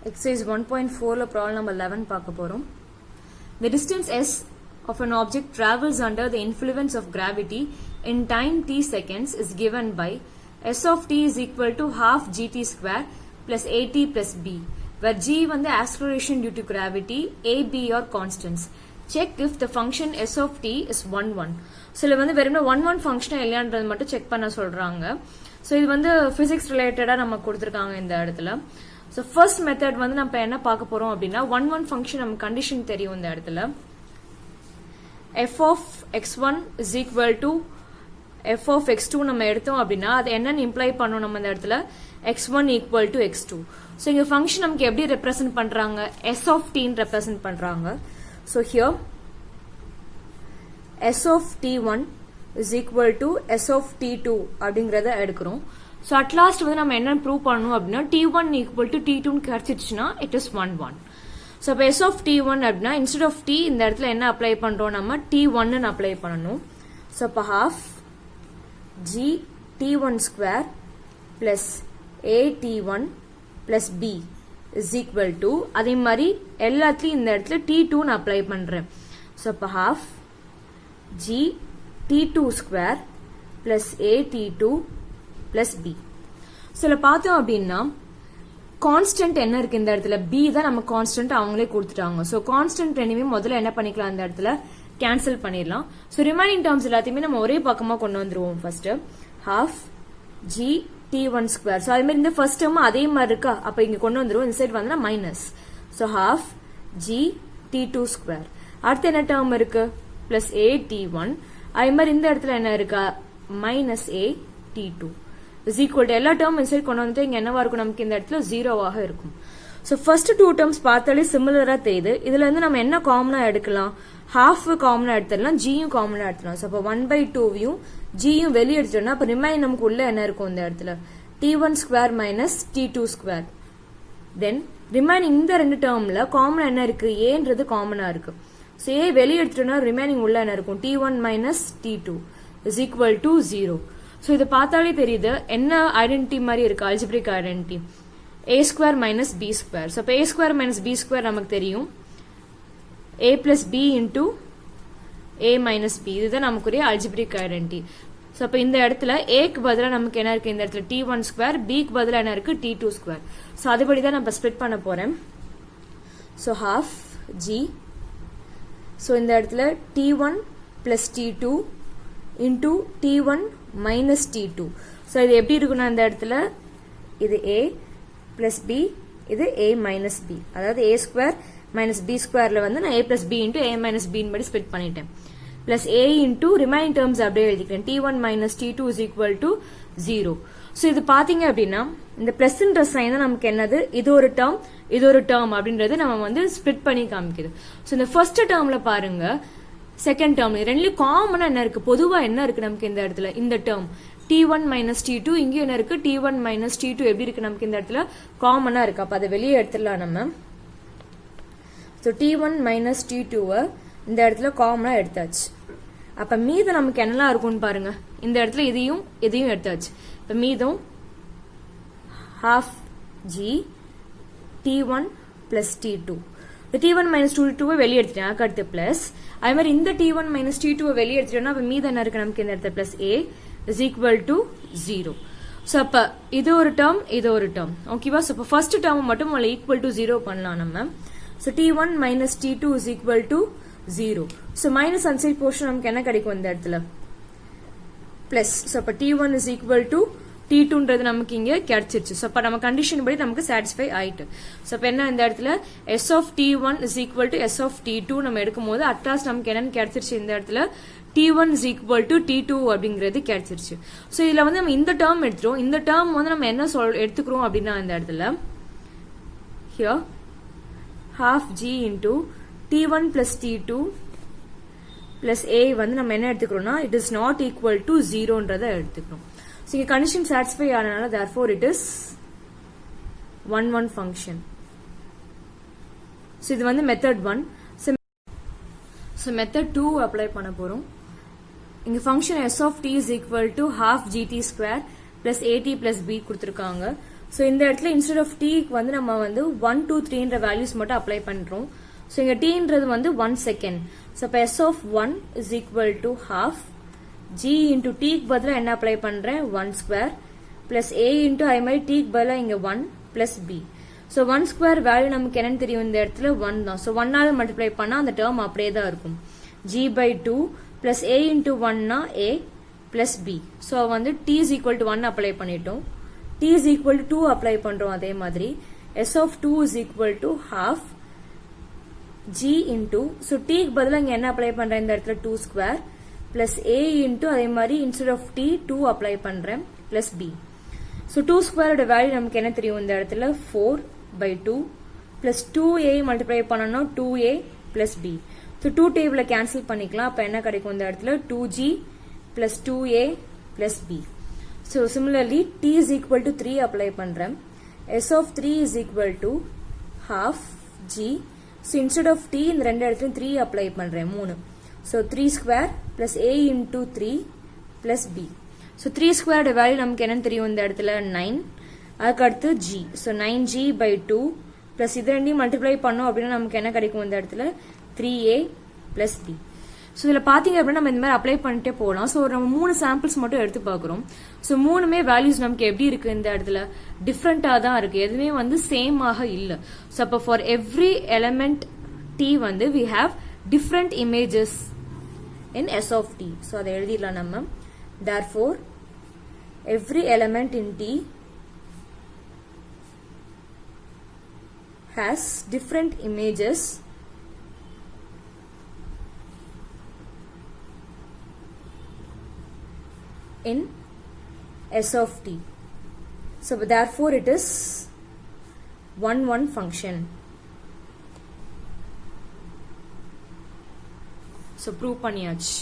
Exercise 1.4 problem number 11 பார்க்க போறோம். The distance s of an object travels under the influence of gravity in time t seconds is given by s of t is equal to half gt square plus at plus b, where g வந்து acceleration due to gravity, a, b are constants. Check if the function s of t is 1 1. So இதுல வந்து வெறும் 1 1 function இல்லையான்றது மட்டும் check பண்ண சொல்றாங்க. So இது வந்து physics related-ஆ நமக்கு கொடுத்திருக்காங்க இந்த இடத்துல. So first method வந்து நம்ம என்ன பார்க்க போறோம் அப்படின்னா 1 1 ஃபங்க்ஷன் நம்ம கண்டிஷன் தெரியும் இந்த இடத்துல. f of x1 is equal to f of x2 நம்ம எடுத்தோம் அப்படின்னா அது என்னன்னு இம்ப்ளை பண்ணோம் நம்ம இந்த இடத்துல x1 equal to x2. So இங்க ஃபங்க்ஷன் நமக்கு எப்படி ரெப்ரசன்ட் பண்றாங்க s of t ன்னு ரெப்ரசன்ட் பண்றாங்க. So here s of t1 is equal to s of t2 அப்படிங்கறத எடுக்கிறோம். So at last வந்து நம்ம என்ன ப்ரூவ் பண்ணணும் அப்படின்னா t1 equal to t2 ன்னு கிடைச்சிடுச்சுன்னா it is 1 1. So அப்ப s of t1 அப்படின்னா instead of t இந்த இடத்துல என்ன அப்ளை பண்றோம் நம்ம t1 ன்னு அப்ளை பண்ணணும். So அப்ப half g t1 square plus a t1 plus b is equal to அதே மாதிரி எல்லாத்துலயும் இந்த இடத்துல t2 ன்னு அப்ளை பண்றேன். So அப்ப half g t2 square plus a t2 plus b. So பார்த்தோம் அப்படின்னா கான்ஸ்டன்ட் என்ன இருக்கு இந்த இடத்துல b தான் நம்ம கான்ஸ்டன்ட் அவங்களே கொடுத்துட்டாங்க. So கான்ஸ்டன்ட் ரெண்டுமே முதல்ல என்ன பண்ணிக்கலாம் இந்த இடத்துல கேன்சல் பண்ணிடலாம். So ரிமைனிங் டேர்ம்ஸ் எல்லாத்தையுமே நம்ம ஒரே பக்கமா கொண்டு வந்துருவோம். First half g t1 square. So அதே மாதிரி இந்த ஃபர்ஸ்ட் டேர்ம் அதே மாதிரி இருக்கா, அப்ப இங்க கொண்டு வந்துருவோம். இந்த சைடு வந்தா minus. So half g t2 square. அடுத்து என்ன டேர்ம் இருக்கு plus a t1. அதே மாதிரி இந்த இடத்துல என்ன இருக்கா minus a t2 is equal to எல்லா டேர்ம் இன்சைட் கொண்டு வந்துட்டு இங்க என்னவா இருக்கும் நமக்கு இந்த இடத்துல 0-ஆக இருக்கும். So first two terms பார்த்தாலே சிமிலரா தெரியுது. இதுல இருந்து நம்ம என்ன காமனா எடுக்கலாம், half காமனா எடுத்துடலாம், g யும் காமனா எடுத்துடலாம். So அப்ப 1/2 யும் g யும் வெளிய எடுத்துட்டோம்னா அப்ப ரிமைன் நமக்கு உள்ள என்ன இருக்கும் இந்த இடத்துல t1 square minus t2 square. Then remaining இந்த ரெண்டு டேர்ம்ல காமனா என்ன இருக்கு aன்றது காமனா இருக்கு. So a வெளிய எடுத்துட்டோம்னா ரிமைனிங் உள்ள என்ன இருக்கும் t1 minus t2 is equal to 0. So இது பார்த்தாலே தெரியுது என்ன ஐடென்டிட்டி மாதிரி இருக்கு, algebraic identity a square minus b square. So a square minus b square நமக்கு தெரியும் a plus b into a minus b. இதுதான் நமக்குரிய அல்ஜிப்ரிக் ஐடென்டிட்டி. So அப்ப இந்த இடத்துல a க்கு பதிலா நமக்கு என்ன இருக்கு இந்த இடத்துல t1 square, b க்கு பதிலா என்ன இருக்கு t2 square. So அதுபடி தான் நான் ஸ்ப்ளிட் பண்ண போறேன். So half g. So இந்த இடத்துல t1 plus t2 into t1 minus t2. So இது எப்படி இருக்குன்னா இந்த இடத்துல இது a plus b, இது a minus b. அதாவது a square minus b squareல வந்து நான் a plus b into a minus b படி ஸ்ப்ளிட் பண்ணிட்டேன். plus a into remaining terms அப்படியே எழுதிக்கிறேன். t1 minus t2 is equal to 0. So இது பாத்தீங்க அப்படின்னா இந்த பிளஸ்ன்ற சைன் தான் நமக்கு என்னது, இது ஒரு டேர்ம் இது ஒரு டேர்ம் அப்படின்றது நம்ம வந்து ஸ்ப்ளிட் பண்ணி காமிக்குது. ஸோ இந்த ஃபர்ஸ்ட் டேர்ம்ல பாருங்க, செகண்ட் டேர்ம் ரெண்டுலயும் காமனா என்ன இருக்கு, பொதுவா என்ன இருக்கு நமக்கு இந்த இடத்துல இந்த டேர்ம் t1 minus t2, இங்கேயும் என்ன இருக்கு t1 minus t2 எப்படி இருக்கு நமக்கு இந்த இடத்துல காமனா இருக்கு. அப்ப அதை வெளியே எடுத்துடலாம் நம்ம. ஸோ t1 minus t2 இந்த இடத்துல காமனா எடுத்தாச்சு. அப்ப மீதம் நமக்கு என்னெல்லாம் இருக்கும்னு பாருங்க, இந்த இடத்துல இதையும் எடுத்தாச்சு. இப்ப மீதம் half g t1 plus t2. t1 minus t2 வெளியே எடுத்துட்டேன், அடுத்து பிளஸ் அதே மாதிரி இந்த t1 minus t2 வெளியே எடுத்துட்டோம்னா அப்ப மீதம் என்ன இருக்கு நமக்கு இந்த இடத்துல plus a is equal to 0. So அப்ப இது ஒரு டேர்ம் இது ஒரு டேர்ம், ஓகேவா. So அப்ப ஃபர்ஸ்ட் டேர்ம் மட்டும் ஈக்குவல் டு 0 பண்ணலாம் நம்ம. So t1 minus t2 is equal to 0. So minus inside portion நமக்கு என்ன கிடைக்கும் இந்த இடத்துல பிளஸ். So அப்ப t1 is equal to t2ன்றது நமக்கு இங்க கிடைச்சிருச்சு. So அப்ப நம்ம கண்டிஷன் படி நமக்கு சாட்டிஸ்ஃபை ஆயிட்டு. So அப்ப என்ன இந்த இடத்துல s of t1 is equal to s of t2 நம்ம எடுக்கும்போது அட்லாஸ்ட் நமக்கு என்னன்னு கிடைச்சிருச்சு இந்த இடத்துல t1 is equal to t2 அப்படிங்கிறது கிடைச்சிருச்சு. So இதுல வந்து நம்ம இந்த டேர்ம் எடுத்துறோம். இந்த டேர்ம் வந்து நம்ம என்ன எடுத்துக்கிறோம் அப்படின்னா இந்த இடத்துல here half g into t1 plus t2 plus a வந்து நம்ம என்ன எடுத்துக்கிறோம்னா it is not equal to 0ன்றதை எடுத்துக்கிறோம். So இங்க கண்டிஷன் சாட்டிஸ்ஃபை ஆனனால therefore it is 1 1 function. So இது வந்து மெத்தட் 1. So மெத்தட் 2 அப்ளை பண்ண போறோம். இங்க function s of t is equal to half gt square plus at plus b கொடுத்திருக்காங்க. So இந்த இடத்துல இன்ஸ்டெட் ஆஃப் டீக்கு வந்து நம்ம வந்து 1 2 3ன்ற வேல்யூஸ் மட்டும் அப்ளை பண்றோம். ஸோ இங்க டீன்றது வந்து 1 செகண்ட். ஸோ இப்போ S of 1 is equal to half G into டீக்கு பதிலாக என்ன அப்ளை பண்றேன் 1 ஸ்கொயர் பிளஸ் ஏ இன்டூ அதே மாதிரி டீக்கு பதிலாக இங்க 1 plus B. So 1 square value நமக்கு என்னன்னு தெரியும் இந்த இடத்துல 1 தான். ஸோ 1ஆல மல்டிப்ளை பண்ணா அந்த டேர்ம் அப்படியே தான் இருக்கும். G by 2 plus A into 1னா ஏ பிளஸ் பி. ஸோ வந்து T is equal to 1 apply பண்ணிட்டோம். T is equal to 2 apply பண்றோம். அதே மாதிரி S of 2 is equal to half G into so டீக்கு பதிலாக இங்க என்ன அப்ளை பண்றேன் இந்த இடத்துல 2 ஸ்கொயர் பிளஸ் ஏ இன்டூ அதே மாதிரி இன்ஸ்டெட் ஆஃப் டி 2 அப்ளை பண்றேன் பிளஸ் பி. ஸோ 2 ஸ்கொயரோட வேல்யூ நமக்கு என்ன தெரியும் இந்த இடத்துல 4 by 2 plus 2a multiply பண்ணனா 2a plus b. So 2 டேபிள cancel பண்ணிக்கலாம். அப்ப என்ன கிடைக்கும் இந்த இடத்துல 2g plus 2a plus b. So similarly t is equal to 3 apply பண்றேன். s of 3 is equal to half g. So instead of t இந்த ரெண்டு இடத்துலயும் 3 apply பண்றேன் 3. So 3 square plus a into 3 plus b. So 3 square value நமக்கு என்ன தெரியும் இந்த இடத்துல 9. அதுக்கு அடுத்து g. So 9g by 2 plus இது ரெண்டையும் மல்டிப்ளை பண்ணோம் அப்படின்னா நமக்கு என்ன கிடைக்கும் இந்த இடத்துல 3a plus b. ஸோ இதில் பார்த்தீங்க அப்படின்னா நம்ம இந்த மாதிரி அப்ளை பண்ணிட்டே போகலாம். ஸோ நம்ம 3 சாம்பிள்ஸ் மட்டும் எடுத்து பார்க்குறோம். ஸோ 3மே வேல்யூஸ் நமக்கு எப்படி இருக்கு இந்த இடத்துல டிஃப்ரெண்டாக தான் இருக்கு. எதுவுமே வந்து சேம் ஆக இல்லை. ஸோ அப்போ ஃபார் எவ்ரி எலமெண்ட் t வந்து we have different images in s of t. So அதை எழுதிடலாம் நம்ம. therefore every element in t has different images in s of t. So therefore it is 1 function. So prove பண்ணியாச்சு.